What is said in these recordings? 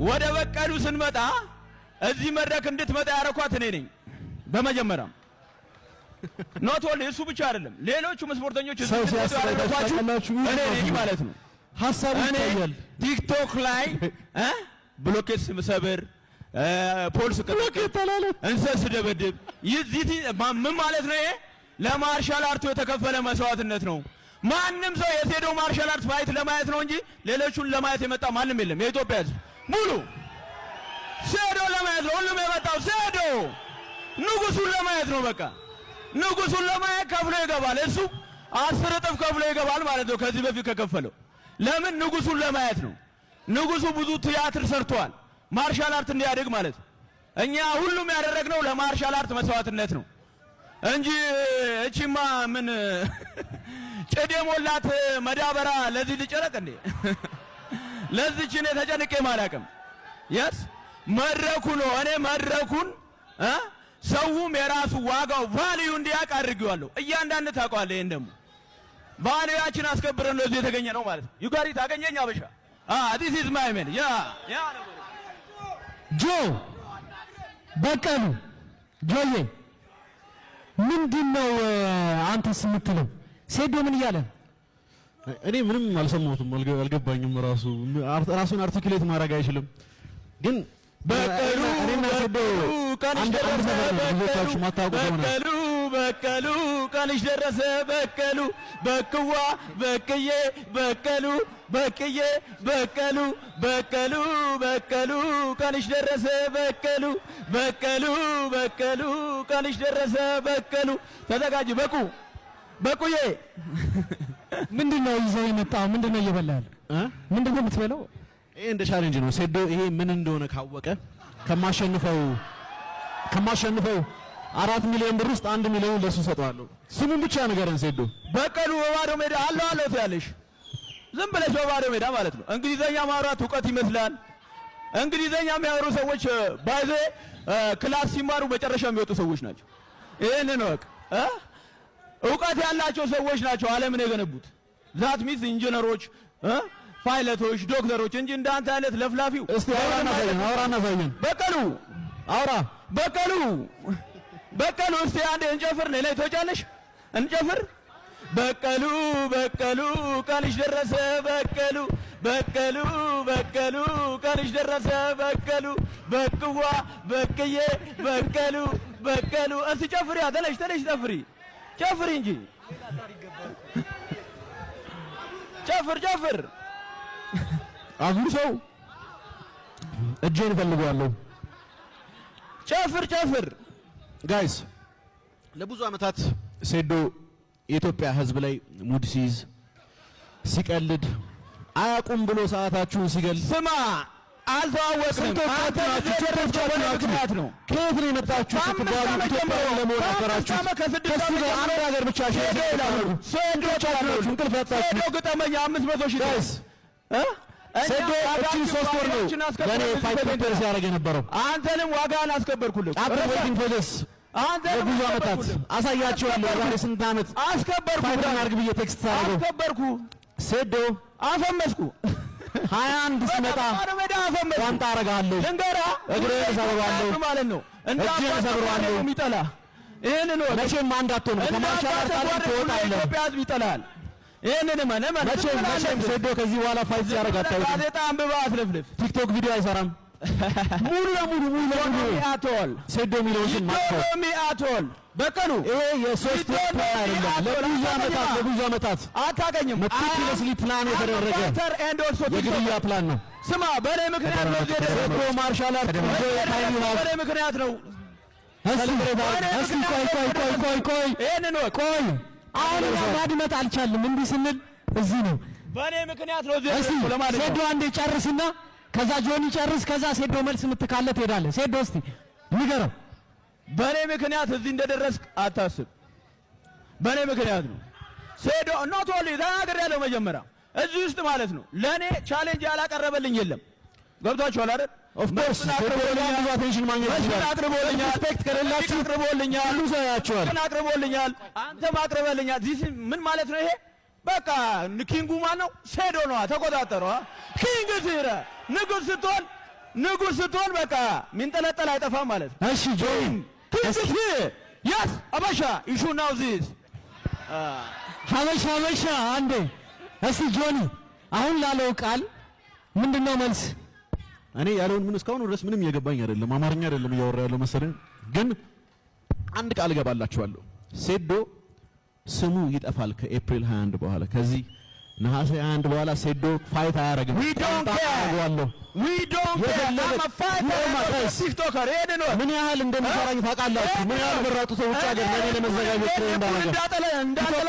ወደ በቀሉ ስንመጣ እዚህ መድረክ እንድትመጣ ያረኳት እኔ ነኝ በመጀመሪያ ኖት ኦንሊ እሱ ብቻ አይደለም ሌሎቹም ስፖርተኞች እዚህ ያረኳችሁ እኔ ነኝ ማለት ነው ሐሳቡ ይታያል ቲክቶክ ላይ ብሎኬት ስብሰብር ፖሊስ ከተከተላለ እንሰስ ደበደብ ይዚህ ምን ማለት ነው ይሄ ለማርሻል አርቱ የተከፈለ መስዋዕትነት ነው ማንንም ሰው የሴዶ ማርሻል አርት ፋይት ለማየት ነው እንጂ ሌሎቹን ለማየት የመጣ ማንንም የለም የኢትዮጵያ ሕዝብ ሙሉ ሴዶ ለማየት ነው ሁሉም የመጣው ሴዶ ንጉሱን ለማየት ነው በቃ ንጉሱን ለማየት ከፍሎ ይገባል እሱ 10 እጥፍ ከፍሎ ይገባል ማለት ነው ከዚህ በፊት ከከፈለው ለምን ንጉሱን ለማየት ነው ንጉሱ ብዙ ቲያትር ሰርቷል ማርሻል አርት እንዲያድግ ማለት እኛ ሁሉም ያደረግነው ለማርሻል አርት መስዋዕትነት ነው እንጂ እቺማ ምን ጨዴ ሞላት መዳበራ ለዚህ ልጨረቅ እንዴ ለዚህ እኔ ተጨንቄ ማላቀም ያስ መድረኩ ነው እኔ መድረኩን ሰውም የራሱ ዋጋው ቫልዩ እንዲያውቅ አድርጌዋለሁ እያንዳንዱ ታውቃለህ ይሄን ደግሞ ቫልዩአችን አስከብረን ነው እዚህ የተገኘ ነው ማለት ዩጋሪ ታገኘኛ አበሻ this is my man ያ ጆ በቀሉ ጆዬ ምንድነው አንተስ የምትለው ሴዶ ምን እያለ እኔ ምንም አልሰማሁትም አልገባኝም ራሱን አርቲኩሌት ማድረግ አይችልም ግን በቀሉ እኔና ሴዶ ቀንሽ ደረሰ በቀሉ ቀንሽ ደረሰ በቀሉ በቅዋ በቅዬ በቀሉ በቅዬ በቀሉ በቀሉ በቀሉ ቀንሽ ደረሰ በቀሉ በቀሉ በቀሉ ቀንሽ ደረሰ በቀሉ ተዘጋጅ በቁዬ ምንድነው ይዘው የመጣው ምንድነው እየበላል ምንድነው የምትበለው ይሄ እንደ ቻሌንጅ ነው ሴዶ ይሄ ምን እንደሆነ ካወቀ ከማሸንፈው 4 ሚሊዮን ብር ውስጥ 1 ሚሊዮን ለሱ ሰጠዋለሁ ስሙን ብቻ ነገርን ሴዶ በቀሉ በባዶ ሜዳ አለው ትያለሽ ዝም ብለሽ በባዶ ሜዳ ማለት ነው እንግሊዘኛ ማውራት ዕውቀት ይመስላል እንግሊዘኛ የሚያወሩ ሰዎች ባይዘ ክላስ ሲማሩ መጨረሻ የሚወጡ ሰዎች ናቸው ይሄንን ወቅ ዕውቀት ያላቸው ሰዎች ናቸው ዓለምን የገነቡት ዛት ሚስ ኢንጂነሮች ፓይለቶች ዶክተሮች እንጂ እንዳንተ አይነት ለፍላፊው እስቲ አውራና ዘይን በቀሉ እስቲ አንዴ እንጨፍር ነይ ተወጫለሽ እንጨፍር በቀሉ ቀንሽ ደረሰ በቀሉ ቀንሽ ደረሰ በቅዋ በቅዬ በቀሉ እስቲ ጨፍሪ ተነሽ ጨፍሪ እንጂ ጨፍር አሁን ሰው እጄን ፈልጓለሁ ጨፍር ጋይስ ለብዙ አመታት ሴዶ የኢትዮጵያ ሕዝብ ላይ ሙድ ሲይዝ ሲቀልድ አያቁም ብሎ ሰዓታችሁን ሲገል ስማ አልተዋወቅንም አንተ ምክንያት ነው ከየት ነው የመጣችሁ ስትባሉ ኢትዮጵያ ለመሆን አፈራችሁ ከሱ ጋር አንድ ሀገር ብቻ ሴዶቻችሁ እንቅልፍ ያጣችሁ ሴዶ ግጠመኛ 500 ሺህ ጋይስ ሴዶ እቺ 3 ወር ነው ለኔ ፋይት ፕሪፔር ሲያደርግ የነበረው አንተንም ዋጋን አስከበርኩልህ አፍተር ዌይቲንግ ፎር ዲስ አንተ ብዙ አመታት አሳያቸዋለሁ ዛሬ ስንት አመት አስከበርኩ ፋይት አድርግ ብዬ ቴክስት አደረገው አስከበርኩ ሴዶ አፈመስኩ 21 ሲመጣ ቋንጣ አረጋለሁ ልንገራ እግሬን ሰብራለሁ ማለት ነው እጄን ሰብራለሁ የሚጠላ ይሄንን ነው መቼም አንድ አትሆንም ከማርሻል አርት ትወጣለህ ኢትዮጵያ ሕዝብ ይጠላል ይሄንን መቼም ሴዶ ከዚህ በኋላ ፋይት ሲያደርግ አታውቅም ጋዜጣ አንብባ አትለፍልፍ ቲክቶክ ቪዲዮ አይሰራም ሙሉ ለሙሉ አቶል ሴዶ ሚሊዮን አቶል በቀሉ ይሄ የሶስት ወር አይደለም ለብዙ አመታት አታገኝም መቲኩለስሊ ፕላን የተደረገ የግድያ ፕላን ነው ስማ በኔ ምክንያት ነው ሴዶ ማርሻል አርት በኔ ምክንያት ነው ቆይ ይሄንን ቆይ አሁን ማድመጥ አልቻልንም እንዲህ ስንል እዚህ ነው በኔ ምክንያት ነው እዚህ ለማለት ሴዶ አንዴ ጨርስና ከዛ ጆኒ ጨርስ ከዛ ሴዶ መልስ ምትካለ ትሄዳለህ ሴዶ እስቲ ንገረው በኔ ምክንያት እዚህ እንደደረስክ አታስብ በኔ ምክንያት ነው ሴዶ ኖት ኦንሊ ተናገር ያለው መጀመሪያ እዚህ ውስጥ ማለት ነው ለኔ ቻሌንጅ ያላቀረበልኝ የለም ገብቷችኋል አይደል ኦፍ ኮርስ ብዙ አቴንሽን ማግኘት ይችላል አቅርቦልኛል ሪስፔክት ከሌላችሁ አቅርቦልኛል ሁሉ ሰው ያያችኋል ግን አቅርቦልኛል አንተም አቅርበልኛል ዚስ ምን ማለት ነው ይሄ በቃ ኪንጉ ማን ነው ሴዶ ነው ተቆጣጠረው ኪንግ ሲራ ንጉስ ስትሆን ንጉስ ስትሆን በቃ ሚንጠለጠል አይጠፋም ማለት ነው። እሺ ጆኒ yes አበሻ you should know this ሀበሻ አንዴ እስቲ ጆኒ አሁን ላለው ቃል ምንድነው መልስ? እኔ ያለውን ምን እስካሁን ድረስ ምንም እየገባኝ አይደለም። አማርኛ አይደለም እያወራ ያለው መሰለኝ። ግን አንድ ቃል እገባላችኋለሁ። ሴዶ ስሙ ይጠፋል ከኤፕሪል 21 በኋላ ከዚህ ነሐሴ 21 በኋላ ሴዶ ፋይት አያረግም። we don't care I'm a fighter ቲክቶከር ሄደን ነው ምን ያህል እንደምሰራኝ ታውቃላችሁ። ምን ያህል በራጡ ሰው ውጭ ሀገር ለኔ ለመዘጋጀት ነው እንዳለ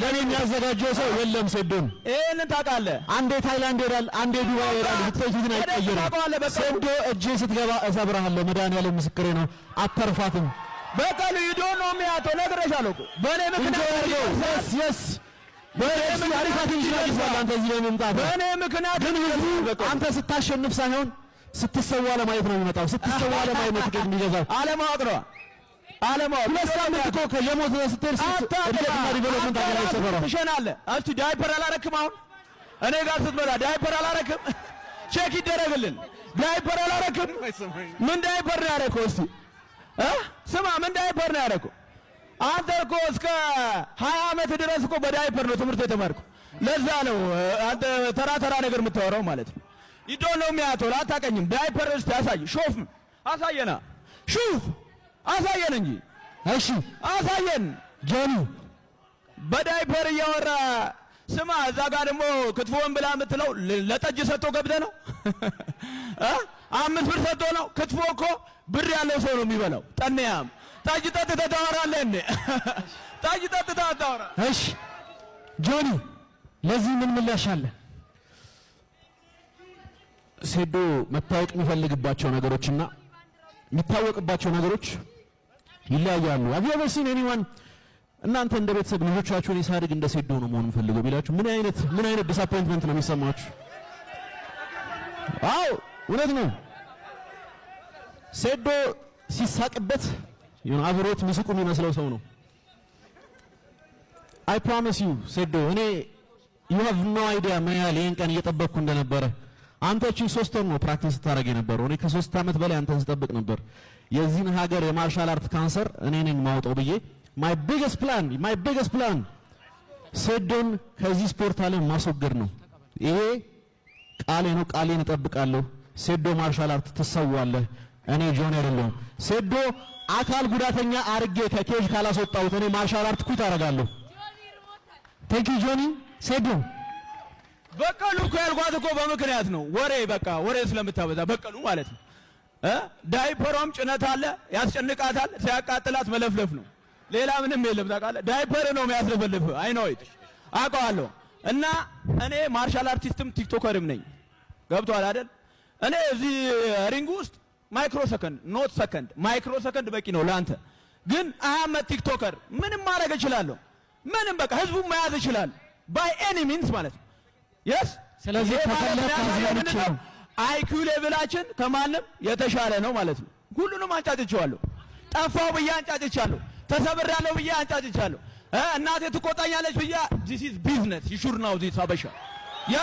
ለኔ የሚያዘጋጀው ሰው የለም። ሴዶን ይሄንን ታውቃለህ። አንዴ ታይላንድ ይሄዳል፣ አንዴ ዱባይ ይሄዳል። ብትፈጅ ግን አይቀየርም። ሴዶ እጄ ስትገባ እሰብርሃለሁ። መድኃኒዓለም ምስክሬ ነው። አተርፋትም በቀሉ ይዶን ነው የሚያተው ነግሬሻለሁ እኮ በኔ ምክንያት yes በእኔ ምክንያት ግን አንተ ስታሸንፍ ሳይሆን ስትሰዋ ለማየት ነው የሚመጣው። ስትሰዋ ለማየት ነው ትኬት የሚገዛው። አለማወቅ ነው አለማወቅ። ሁለት ሳምንት እኮ ከየሞት ስትሄድ እድገትና ዲቨሎፕመንት አገኘ ሰፈራ ትሸናለህ። እስቲ ዳይፐር አላረክም? አሁን እኔ ጋር ስትመጣ ዳይፐር አላረክም? ቼክ ይደረግልን። ዳይፐር አላረክም? ምን ዳይፐር ነው ያደረከው? እስቲ ስማ፣ ምን ዳይፐር ነው ያደረከው? አንተ እኮ እስከ 20 ዓመት ድረስ እኮ በዳይፐር ነው ትምህርት የተማርከው። ለዛ ነው አንተ ተራ ነገር የምታወራው ማለት ነው። ይዶን ነው የሚያተው። አታውቀኝም። ዳይፐር እስቲ አሳይ። ሾፍ አሳየና ሹፍ አሳየን እንጂ እሺ አሳየን። ጆኒ በዳይፐር እያወራ ስማ። እዛ ጋር ደግሞ ክትፎን ብላ የምትለው ለጠጅ ሰጥቶ ገብተህ ነው 5 ብር ሰጥቶ ነው። ክትፎ እኮ ብር ያለው ሰው ነው የሚበላው። ጠንያም ጠጅ ጠጥተህ ታወራለህ እንዴ? ጠጅ ጠጥተህ አታወራ። እሺ ጆኒ ለዚህ ምን ምላሽ አለ? ሴዶ መታወቅ የሚፈልግባቸው ነገሮችና የሚታወቅባቸው ነገሮች ይለያያሉ። have you ever seen anyone እናንተ እንደ ቤተሰብ ልጆቻችሁን ሳድግ እንደ ሴዶ ነው መሆን የምፈልገው ቢላችሁ ምን አይነት ዲስአፖይንትመንት ነው የሚሰማችሁ? አዎ እውነት ነው። ሴዶ ሲሳቅበት አብሮት ምስቁ የሚመስለው ሰው ነው። I promise you ሴዶ እኔ you have no idea ምን ያህል ይሄን ቀን እየጠበቅኩ እንደነበረ። አንተ እቺ 3 ወር ነው ፕራክቲስ ታደርግ የነበረው። እኔ ከ3 ዓመት በላይ አንተን ስጠብቅ ነበር። የዚህን ሀገር የማርሻል አርት ካንሰር እኔ ነኝ ማውጣው ብዬ my biggest plan ሴዶን ከዚህ ስፖርት ዓለም ማስወገድ ነው። ይሄ ቃሌ ነው። ቃሌን እጠብቃለሁ። ሴዶ ማርሻል አርት ትሰዋለህ። እኔ ጆኒ አይደለሁም። ሴዶ አካል ጉዳተኛ አርጌ ከኬጅ ካላስወጣሁት እኔ ማርሻል አርት ኩት አደርጋለሁ። ቴንክ ዩ ጆኒ። ሴዶ በቀሉ እኮ ያልኳት እኮ በምክንያት ነው። ወሬ ስለምታበዛ በቀሉ ማለት ነው። ዳይፐሯም ጭነት አለ፣ ያስጨንቃታል። ሲያቃጥላት መለፍለፍ ነው። ሌላ ምንም የለም። ታውቃለህ፣ ዳይፐር ነው የሚያስለፈልፍ። አይ ነው አውቀዋለሁ። እና እኔ ማርሻል አርቲስትም ቲክቶከርም ነኝ። ገብቶሃል አይደል? እኔ እዚህ ሪንግ ውስጥ ማይክሮ ሰከንድ ኖት ሰከንድ ማይክሮ ሰከንድ በቂ ነው ለአንተ። ግን አህመድ ቲክቶከር ምንም ማድረግ እችላለሁ። ምንም በቃ ህዝቡን መያዝ ይችላል ባይ ኤኒ ሚንስ ማለት ነው። yes ስለዚህ ተፈለከ አይኪው ሌቭላችን ከማንም የተሻለ ነው ማለት ነው። ሁሉንም አንጫጭቻለሁ። ጠፋው ብዬ አንጫጭቻለሁ። ተሰብራለሁ ብዬ አንጫጭቻለሁ። እናቴ ትቆጣኛለች ብዬ this is business you should know this ሀበሻ ያ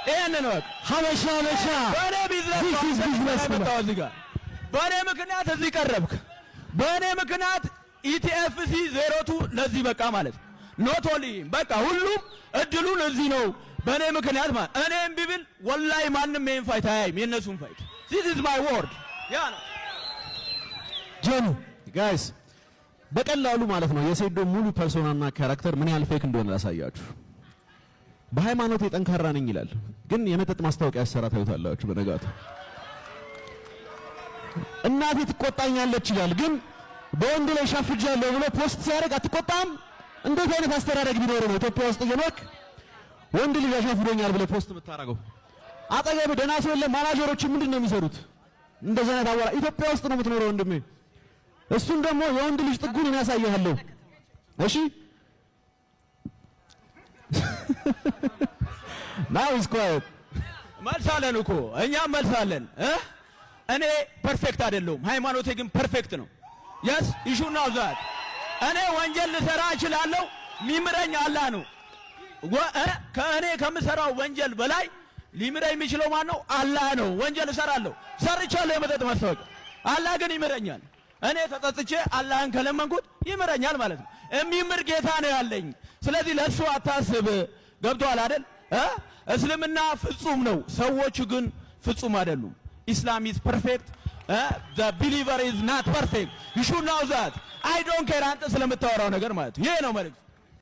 ይሄን ነው ሀበሻ በኔ ቢዝነስ በኔ ምክንያት እዚህ ቀረብክ። በኔ ምክንያት ኢቲኤፍሲ 02 ለዚህ በቃ ማለት ኖት ኦንሊ በቃ ሁሉም እድሉን እዚህ ነው በኔ ምክንያት ማለት እኔም ቢብል ወላሂ ማንም ይሄን ፋይት አያይም። የነሱን ፋይት this is my word ያ ነው ጆኒ ጋይስ በቀላሉ ማለት ነው የሴዶ ሙሉ ፐርሶናና ካራክተር ምን ያህል ፌክ እንደሆነ ላሳያችሁ። በሃይማኖት የጠንካራ ነኝ ይላል፣ ግን የመጠጥ ማስታወቂያ ያሰራ ታዩታላችሁ። በነጋቱ እናቴ ትቆጣኛለች ይላል፣ ግን በወንድ ላይ ሻፍጃለሁ ብሎ ፖስት ሲያደርግ አትቆጣም? እንዴት አይነት አስተዳደግ ቢኖር ነው ኢትዮጵያ ውስጥ እየኖርክ ወንድ ልጅ አሻፍዶኛል ብለህ ፖስት የምታደርገው? አጠገብህ ደህና ሰው የለም። ማናጀሮች ምንድን ነው የሚሰሩት? እንደዛ አይነት አወራ ኢትዮጵያ ውስጥ ነው የምትኖረው ወንድሜ። እሱን ደግሞ የወንድ ልጅ ጥጉን እኔ ያሳያለሁ። እሺ ናው ኢዝ ኳየት መልሳለን እኮ እኛም መልሳለን። እኔ ፐርፌክት አይደለሁም፣ ሃይማኖቴ ግን ፐርፌክት ነው። yes you should know that እኔ ወንጀል ልሰራ እችላለሁ፣ ሚምረኝ አላህ ነው። ከእኔ ከምሰራው ወንጀል በላይ ሊምረኝ የሚችለው ማን ነው? አላህ ነው። ወንጀል እሰራለሁ፣ ሰርቻለሁ የመጠጥ ማስታወቂያ፣ አላህ ግን ይምረኛል። እኔ ተጸጽቼ አላህን ከለመንኩት ይምረኛል ማለት ነው። የሚምር ጌታ ነው ያለኝ። ስለዚህ ለእሱ አታስብ። ገብቶሃል አይደል? እስልምና ፍጹም ነው፣ ሰዎቹ ግን ፍጹም አይደሉም። ኢስላም ኢዝ ፐርፌክት፣ the believer is not perfect. you should know that. I don't care አንተ ስለምታወራው ነገር ማለት ይሄ ነው መልእክት።